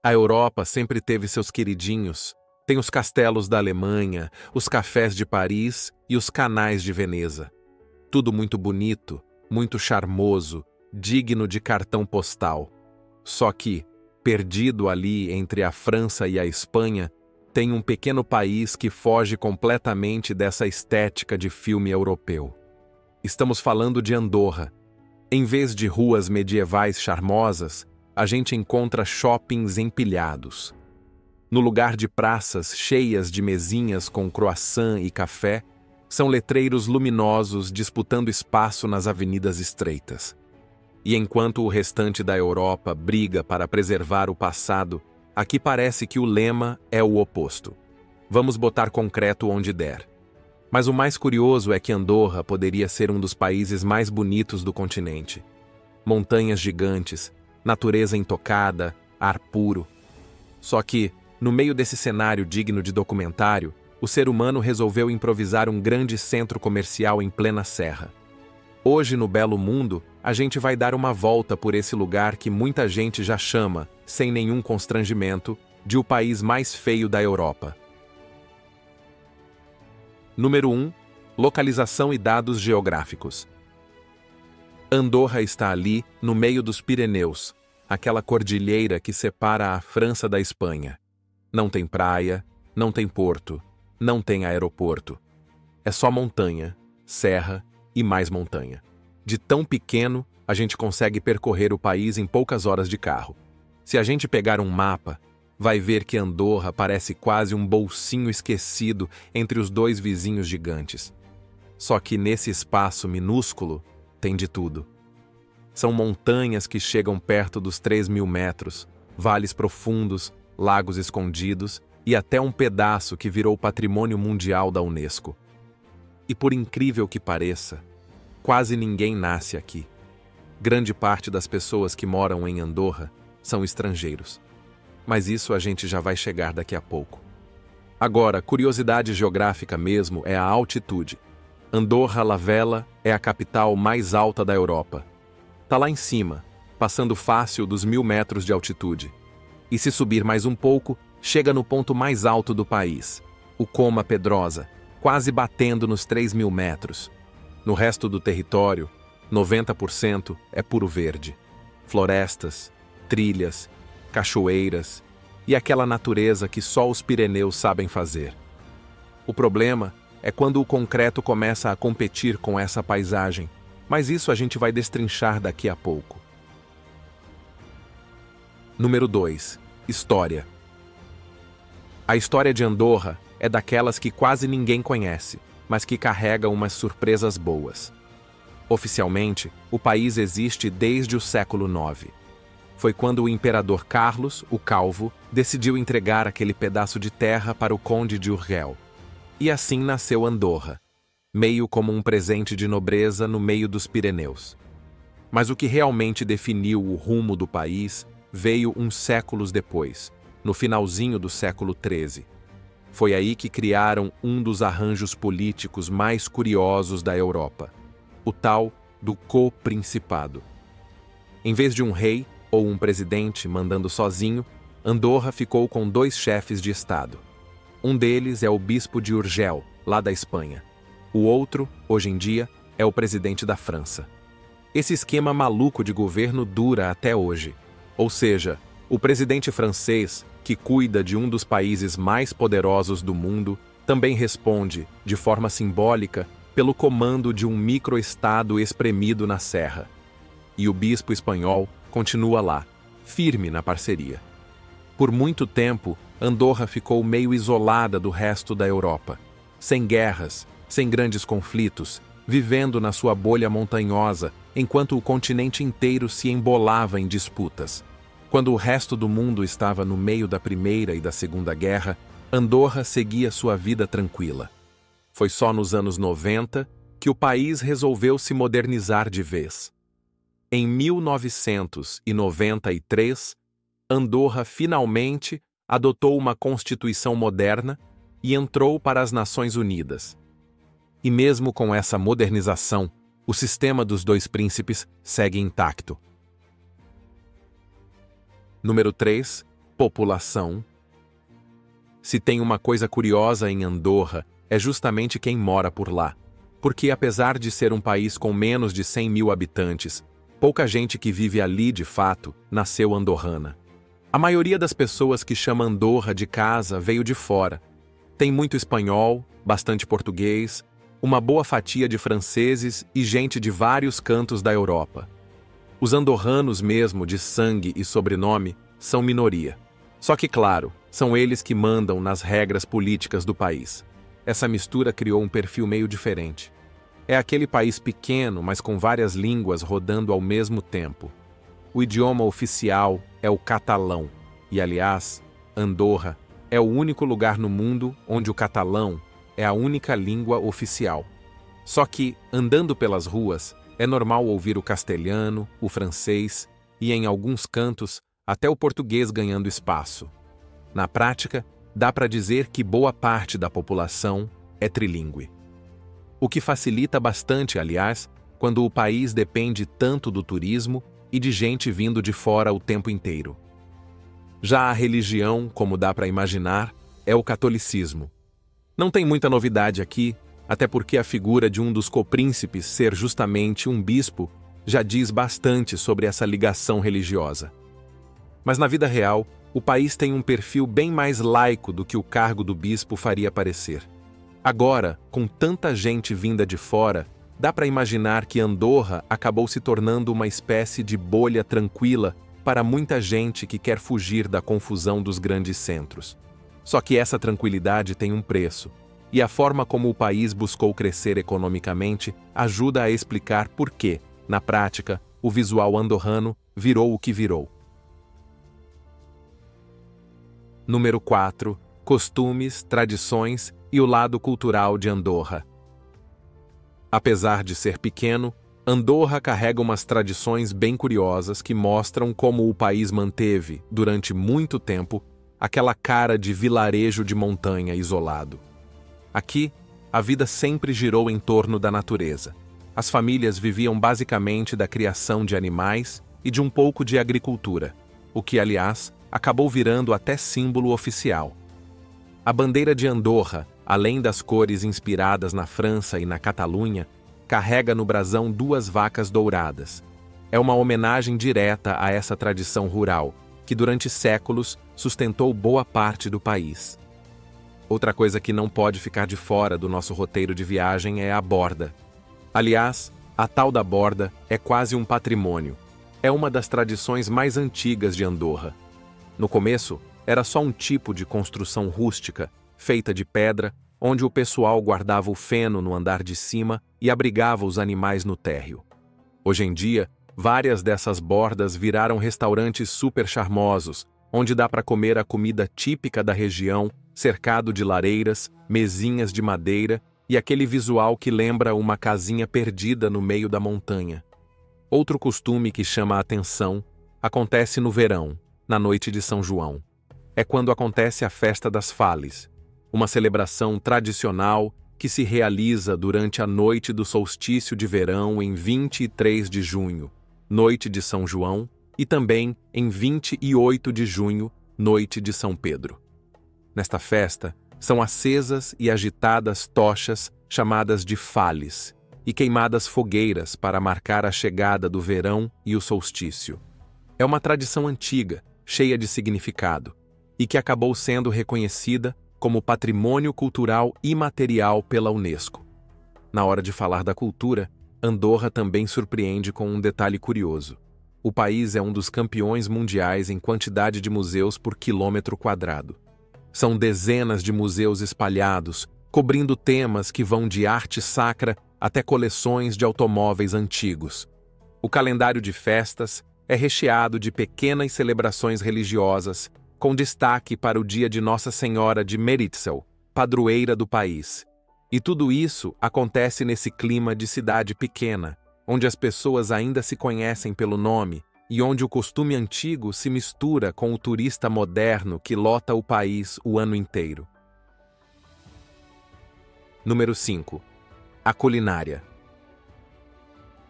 A Europa sempre teve seus queridinhos. Tem os castelos da Alemanha, os cafés de Paris e os canais de Veneza. Tudo muito bonito, muito charmoso, digno de cartão postal. Só que, perdido ali entre a França e a Espanha, tem um pequeno país que foge completamente dessa estética de filme europeu. Estamos falando de Andorra. Em vez de ruas medievais charmosas, a gente encontra shoppings empilhados. No lugar de praças cheias de mesinhas com croissant e café, são letreiros luminosos disputando espaço nas avenidas estreitas. E enquanto o restante da Europa briga para preservar o passado, aqui parece que o lema é o oposto. Vamos botar concreto onde der. Mas o mais curioso é que Andorra poderia ser um dos países mais bonitos do continente. Montanhas gigantes, natureza intocada, ar puro. Só que, no meio desse cenário digno de documentário, o ser humano resolveu improvisar um grande centro comercial em plena serra. Hoje, no belo mundo, a gente vai dar uma volta por esse lugar que muita gente já chama, sem nenhum constrangimento, de o país mais feio da Europa. Número 1. Localização e dados geográficos. Andorra está ali, no meio dos Pirineus, aquela cordilheira que separa a França da Espanha. Não tem praia, não tem porto, não tem aeroporto. É só montanha, serra e mais montanha. De tão pequeno, a gente consegue percorrer o país em poucas horas de carro. Se a gente pegar um mapa, vai ver que Andorra parece quase um bolsinho esquecido entre os dois vizinhos gigantes. Só que nesse espaço minúsculo, tem de tudo. São montanhas que chegam perto dos 3.000 metros, vales profundos, lagos escondidos e até um pedaço que virou patrimônio mundial da Unesco. E por incrível que pareça, quase ninguém nasce aqui. Grande parte das pessoas que moram em Andorra são estrangeiros. Mas isso a gente já vai chegar daqui a pouco. Agora, curiosidade geográfica mesmo é a altitude. Andorra la Vella é a capital mais alta da Europa. Tá lá em cima, passando fácil dos 1.000 metros de altitude. E se subir mais um pouco, chega no ponto mais alto do país, o Coma Pedrosa, quase batendo nos 3.000 metros. No resto do território, 90% é puro verde. Florestas, trilhas, cachoeiras e aquela natureza que só os Pirineus sabem fazer. O problema é quando o concreto começa a competir com essa paisagem, mas isso a gente vai destrinchar daqui a pouco. Número 2. História. A história de Andorra é daquelas que quase ninguém conhece, mas que carrega umas surpresas boas. Oficialmente, o país existe desde o século IX. Foi quando o imperador Carlos, o Calvo, decidiu entregar aquele pedaço de terra para o conde de Urgel. E assim nasceu Andorra, meio como um presente de nobreza no meio dos Pirineus. Mas o que realmente definiu o rumo do país veio uns séculos depois, no finalzinho do século XIII. Foi aí que criaram um dos arranjos políticos mais curiosos da Europa, o tal do co-principado. Em vez de um rei ou um presidente mandando sozinho, Andorra ficou com 2 chefes de Estado. Um deles é o bispo de Urgel, lá da Espanha. O outro, hoje em dia, é o presidente da França. Esse esquema maluco de governo dura até hoje. Ou seja, o presidente francês, que cuida de um dos países mais poderosos do mundo, também responde, de forma simbólica, pelo comando de um microestado espremido na serra. E o bispo espanhol continua lá, firme na parceria. Por muito tempo, Andorra ficou meio isolada do resto da Europa, sem guerras, sem grandes conflitos, vivendo na sua bolha montanhosa, enquanto o continente inteiro se embolava em disputas. Quando o resto do mundo estava no meio da Primeira e da Segunda Guerra, Andorra seguia sua vida tranquila. Foi só nos anos 90 que o país resolveu se modernizar de vez. Em 1993, Andorra finalmente adotou uma constituição moderna e entrou para as Nações Unidas. E mesmo com essa modernização, o sistema dos 2 príncipes segue intacto. Número 3. População. Se tem uma coisa curiosa em Andorra, é justamente quem mora por lá. Porque apesar de ser um país com menos de 100 mil habitantes, pouca gente que vive ali de fato nasceu andorrana. A maioria das pessoas que chama Andorra de casa veio de fora. Tem muito espanhol, bastante português, uma boa fatia de franceses e gente de vários cantos da Europa. Os andorranos mesmo, de sangue e sobrenome, são minoria. Só que, claro, são eles que mandam nas regras políticas do país. Essa mistura criou um perfil meio diferente. É aquele país pequeno, mas com várias línguas rodando ao mesmo tempo. O idioma oficial é o catalão, e, aliás, Andorra é o único lugar no mundo onde o catalão é a única língua oficial. Só que, andando pelas ruas, é normal ouvir o castelhano, o francês e, em alguns cantos, até o português ganhando espaço. Na prática, dá para dizer que boa parte da população é trilíngue. O que facilita bastante, aliás, quando o país depende tanto do turismo e de gente vindo de fora o tempo inteiro. Já a religião, como dá para imaginar, é o catolicismo. Não tem muita novidade aqui, até porque a figura de um dos copríncipes ser justamente um bispo já diz bastante sobre essa ligação religiosa. Mas na vida real, o país tem um perfil bem mais laico do que o cargo do bispo faria parecer. Agora, com tanta gente vinda de fora, dá para imaginar que Andorra acabou se tornando uma espécie de bolha tranquila para muita gente que quer fugir da confusão dos grandes centros. Só que essa tranquilidade tem um preço, e a forma como o país buscou crescer economicamente ajuda a explicar por que, na prática, o visual andorrano virou o que virou. Número 4. Costumes, tradições e o lado cultural de Andorra. Apesar de ser pequeno, Andorra carrega umas tradições bem curiosas que mostram como o país manteve, durante muito tempo, aquela cara de vilarejo de montanha isolado. Aqui, a vida sempre girou em torno da natureza. As famílias viviam basicamente da criação de animais e de um pouco de agricultura, o que, aliás, acabou virando até símbolo oficial. A bandeira de Andorra, além das cores inspiradas na França e na Catalunha, carrega no brasão 2 vacas douradas. É uma homenagem direta a essa tradição rural, que durante séculos sustentou boa parte do país. Outra coisa que não pode ficar de fora do nosso roteiro de viagem é a borda. Aliás, a tal da borda é quase um patrimônio. É uma das tradições mais antigas de Andorra. No começo, era só um tipo de construção rústica, feita de pedra, onde o pessoal guardava o feno no andar de cima e abrigava os animais no térreo. Hoje em dia, várias dessas bordas viraram restaurantes super charmosos, onde dá para comer a comida típica da região, cercado de lareiras, mesinhas de madeira e aquele visual que lembra uma casinha perdida no meio da montanha. Outro costume que chama a atenção acontece no verão, na noite de São João. É quando acontece a Festa das Fales, uma celebração tradicional que se realiza durante a noite do solstício de verão em 23 de junho, noite de São João, e também em 28 de junho, noite de São Pedro. Nesta festa, são acesas e agitadas tochas chamadas de fales e queimadas fogueiras para marcar a chegada do verão e o solstício. É uma tradição antiga, cheia de significado, e que acabou sendo reconhecida como patrimônio cultural imaterial pela Unesco. Na hora de falar da cultura, Andorra também surpreende com um detalhe curioso. O país é um dos campeões mundiais em quantidade de museus por quilômetro quadrado. São dezenas de museus espalhados, cobrindo temas que vão de arte sacra até coleções de automóveis antigos. O calendário de festas é recheado de pequenas celebrações religiosas, com destaque para o dia de Nossa Senhora de Meritxell, padroeira do país. E tudo isso acontece nesse clima de cidade pequena, onde as pessoas ainda se conhecem pelo nome e onde o costume antigo se mistura com o turista moderno que lota o país o ano inteiro. Número 5. A culinária.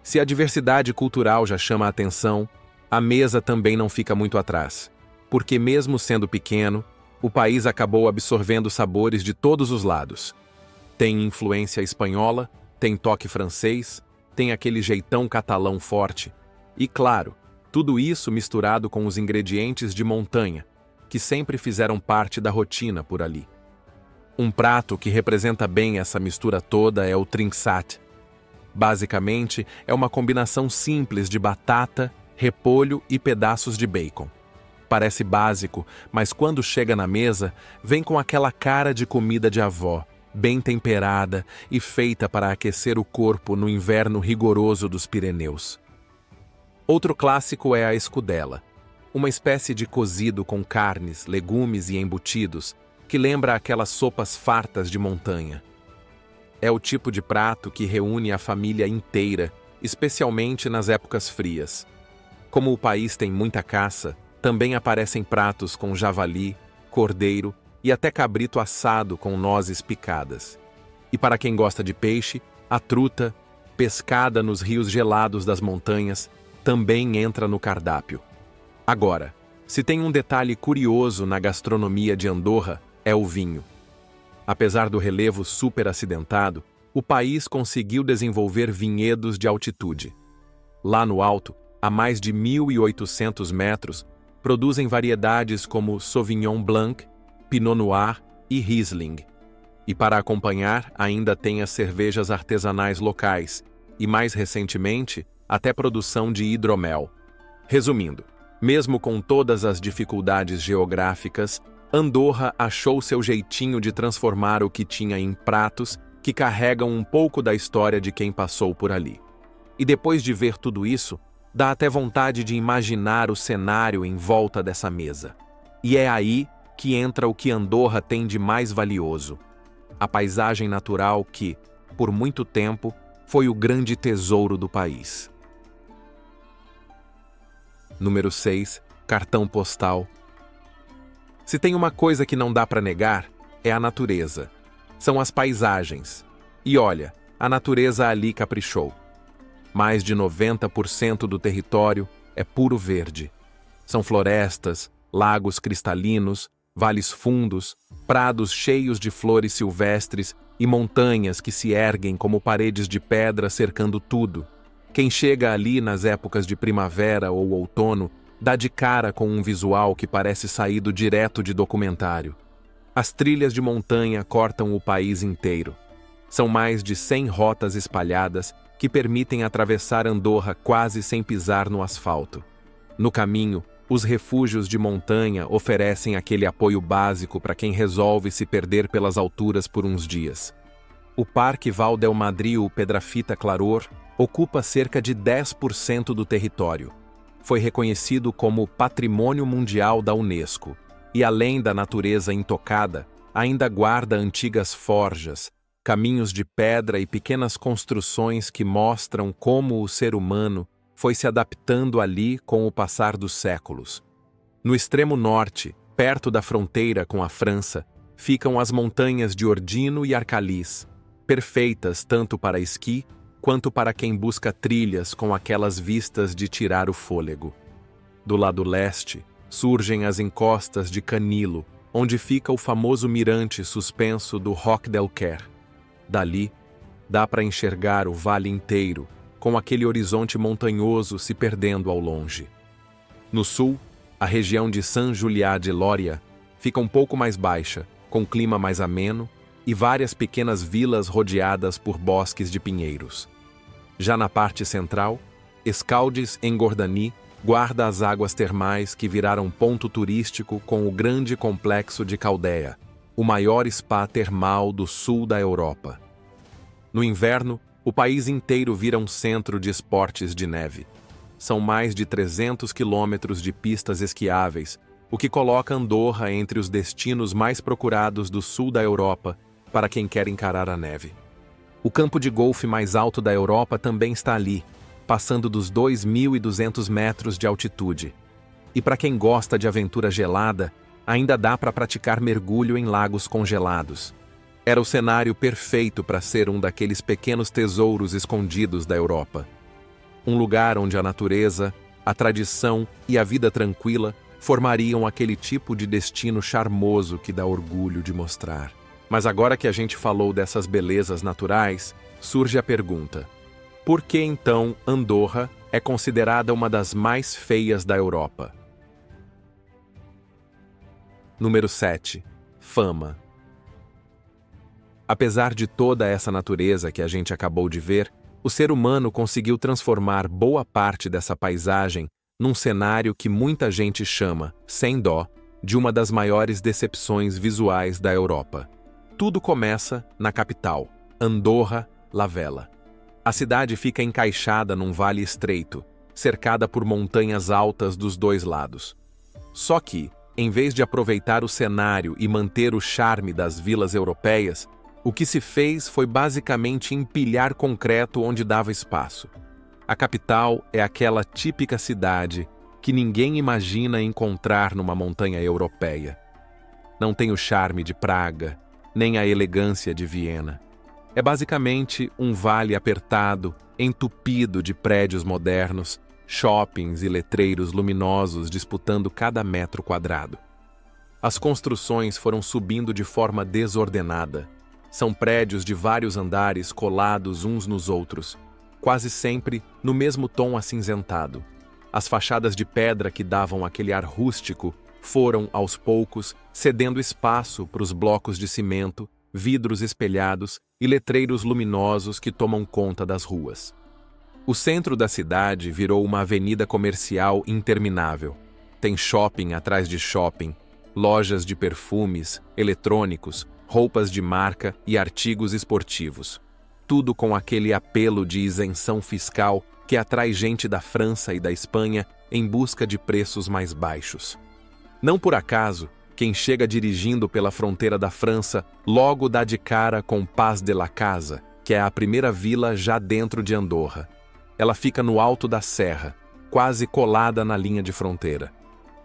Se a diversidade cultural já chama a atenção, a mesa também não fica muito atrás. porque mesmo sendo pequeno, o país acabou absorvendo sabores de todos os lados. Tem influência espanhola, tem toque francês, tem aquele jeitão catalão forte. E claro, tudo isso misturado com os ingredientes de montanha, que sempre fizeram parte da rotina por ali. Um prato que representa bem essa mistura toda é o trinxat. Basicamente, é uma combinação simples de batata, repolho e pedaços de bacon. Parece básico, mas quando chega na mesa, vem com aquela cara de comida de avó, bem temperada e feita para aquecer o corpo no inverno rigoroso dos Pirineus. Outro clássico é a escudella, uma espécie de cozido com carnes, legumes e embutidos, que lembra aquelas sopas fartas de montanha. É o tipo de prato que reúne a família inteira, especialmente nas épocas frias. Como o país tem muita caça, também aparecem pratos com javali, cordeiro e até cabrito assado com nozes picadas. E para quem gosta de peixe, a truta, pescada nos rios gelados das montanhas, também entra no cardápio. Agora, se tem um detalhe curioso na gastronomia de Andorra, é o vinho. Apesar do relevo super acidentado, o país conseguiu desenvolver vinhedos de altitude. Lá no alto, a mais de 1.800 metros, produzem variedades como Sauvignon Blanc, Pinot Noir e Riesling. E para acompanhar, ainda tem as cervejas artesanais locais e, mais recentemente, até produção de hidromel. Resumindo, mesmo com todas as dificuldades geográficas, Andorra achou seu jeitinho de transformar o que tinha em pratos que carregam um pouco da história de quem passou por ali. E depois de ver tudo isso, dá até vontade de imaginar o cenário em volta dessa mesa. E é aí que entra o que Andorra tem de mais valioso: a paisagem natural que, por muito tempo, foi o grande tesouro do país. Número 6. Cartão postal. Se tem uma coisa que não dá para negar, é a natureza. São as paisagens. E olha, a natureza ali caprichou. Mais de 90% do território é puro verde. São florestas, lagos cristalinos, vales fundos, prados cheios de flores silvestres e montanhas que se erguem como paredes de pedra cercando tudo. Quem chega ali nas épocas de primavera ou outono dá de cara com um visual que parece saído direto de documentário. As trilhas de montanha cortam o país inteiro. São mais de 100 rotas espalhadas que permitem atravessar Andorra quase sem pisar no asfalto. No caminho, os refúgios de montanha oferecem aquele apoio básico para quem resolve se perder pelas alturas por uns dias. O Parque Val del Madrio Pedrafita Claror ocupa cerca de 10% do território. Foi reconhecido como Patrimônio Mundial da Unesco e, além da natureza intocada, ainda guarda antigas forjas, caminhos de pedra e pequenas construções que mostram como o ser humano foi se adaptando ali com o passar dos séculos. No extremo norte, perto da fronteira com a França, ficam as montanhas de Ordino e Arcalís, perfeitas tanto para esqui quanto para quem busca trilhas com aquelas vistas de tirar o fôlego. Do lado leste, surgem as encostas de Canilo, onde fica o famoso mirante suspenso do Roc del Quer. Dali, dá para enxergar o vale inteiro, com aquele horizonte montanhoso se perdendo ao longe. No sul, a região de Sant Julià de Lòria fica um pouco mais baixa, com clima mais ameno e várias pequenas vilas rodeadas por bosques de pinheiros. Já na parte central, Escaldes-Engordany guarda as águas termais que viraram ponto turístico com o grande complexo de Caldeia, o maior spa termal do sul da Europa. No inverno, o país inteiro vira um centro de esportes de neve. São mais de 300 quilômetros de pistas esquiáveis, o que coloca Andorra entre os destinos mais procurados do sul da Europa para quem quer encarar a neve. O campo de golfe mais alto da Europa também está ali, passando dos 2.200 metros de altitude. E para quem gosta de aventura gelada, ainda dá para praticar mergulho em lagos congelados. Era o cenário perfeito para ser um daqueles pequenos tesouros escondidos da Europa. Um lugar onde a natureza, a tradição e a vida tranquila formariam aquele tipo de destino charmoso que dá orgulho de mostrar. Mas agora que a gente falou dessas belezas naturais, surge a pergunta: por que então Andorra é considerada uma das mais feias da Europa? Número 7. Fama. Apesar de toda essa natureza que a gente acabou de ver, o ser humano conseguiu transformar boa parte dessa paisagem num cenário que muita gente chama, sem dó, de uma das maiores decepções visuais da Europa. Tudo começa na capital, Andorra la Vella. A cidade fica encaixada num vale estreito, cercada por montanhas altas dos dois lados. Só que, em vez de aproveitar o cenário e manter o charme das vilas europeias, o que se fez foi basicamente empilhar concreto onde dava espaço. A capital é aquela típica cidade que ninguém imagina encontrar numa montanha europeia. Não tem o charme de Praga, nem a elegância de Viena. É basicamente um vale apertado, entupido de prédios modernos, shoppings e letreiros luminosos disputando cada metro quadrado. As construções foram subindo de forma desordenada. São prédios de vários andares colados uns nos outros, quase sempre no mesmo tom acinzentado. As fachadas de pedra que davam aquele ar rústico foram, aos poucos, cedendo espaço para os blocos de cimento, vidros espelhados e letreiros luminosos que tomam conta das ruas. O centro da cidade virou uma avenida comercial interminável. Tem shopping atrás de shopping, lojas de perfumes, eletrônicos, roupas de marca e artigos esportivos. Tudo com aquele apelo de isenção fiscal que atrai gente da França e da Espanha em busca de preços mais baixos. Não por acaso, quem chega dirigindo pela fronteira da França logo dá de cara com Pas de la Casa, que é a primeira vila já dentro de Andorra. Ela fica no alto da serra, quase colada na linha de fronteira.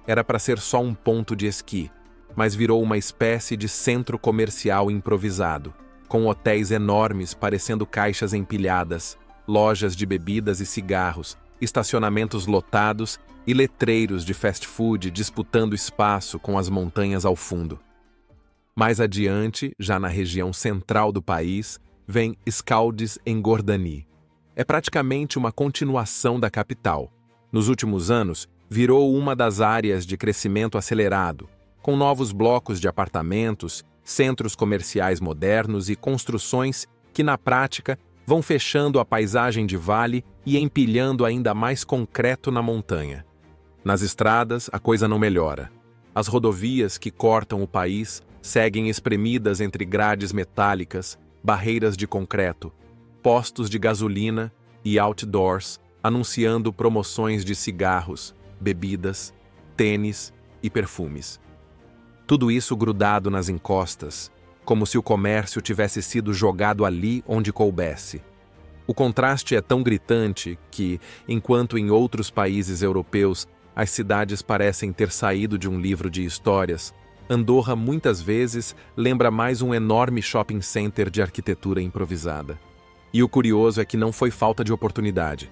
Era para ser só um ponto de esqui, mas virou uma espécie de centro comercial improvisado, com hotéis enormes parecendo caixas empilhadas, lojas de bebidas e cigarros, estacionamentos lotados e letreiros de fast food disputando espaço com as montanhas ao fundo. Mais adiante, já na região central do país, vem Escaldes-Engordany. É praticamente uma continuação da capital. Nos últimos anos, virou uma das áreas de crescimento acelerado, com novos blocos de apartamentos, centros comerciais modernos e construções que, na prática, vão fechando a paisagem de vale e empilhando ainda mais concreto na montanha. Nas estradas, a coisa não melhora. As rodovias que cortam o país seguem espremidas entre grades metálicas, barreiras de concreto, postos de gasolina e outdoors anunciando promoções de cigarros, bebidas, tênis e perfumes. Tudo isso grudado nas encostas, como se o comércio tivesse sido jogado ali onde coubesse. O contraste é tão gritante que, enquanto em outros países europeus as cidades parecem ter saído de um livro de histórias, Andorra muitas vezes lembra mais um enorme shopping center de arquitetura improvisada. E o curioso é que não foi falta de oportunidade.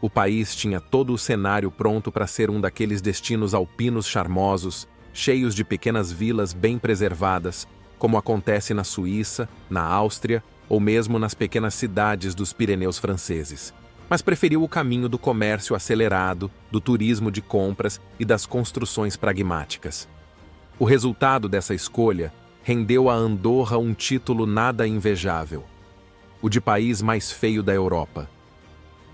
O país tinha todo o cenário pronto para ser um daqueles destinos alpinos charmosos, cheios de pequenas vilas bem preservadas, como acontece na Suíça, na Áustria ou mesmo nas pequenas cidades dos Pirineus franceses. Mas preferiu o caminho do comércio acelerado, do turismo de compras e das construções pragmáticas. O resultado dessa escolha rendeu a Andorra um título nada invejável: o de país mais feio da Europa.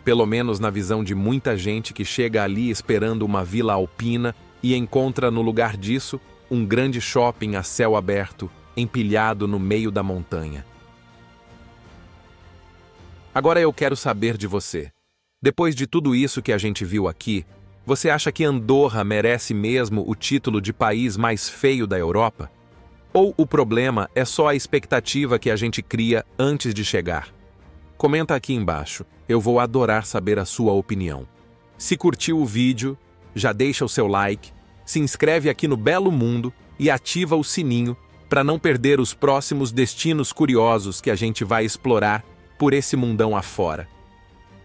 Pelo menos na visão de muita gente que chega ali esperando uma vila alpina e encontra no lugar disso um grande shopping a céu aberto, empilhado no meio da montanha. Agora eu quero saber de você. Depois de tudo isso que a gente viu aqui, você acha que Andorra merece mesmo o título de país mais feio da Europa? Ou o problema é só a expectativa que a gente cria antes de chegar? Comenta aqui embaixo, eu vou adorar saber a sua opinião. Se curtiu o vídeo, já deixa o seu like, se inscreve aqui no Belo Mundo e ativa o sininho para não perder os próximos destinos curiosos que a gente vai explorar por esse mundão afora.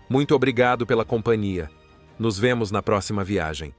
Muito obrigado pela companhia. Nos vemos na próxima viagem.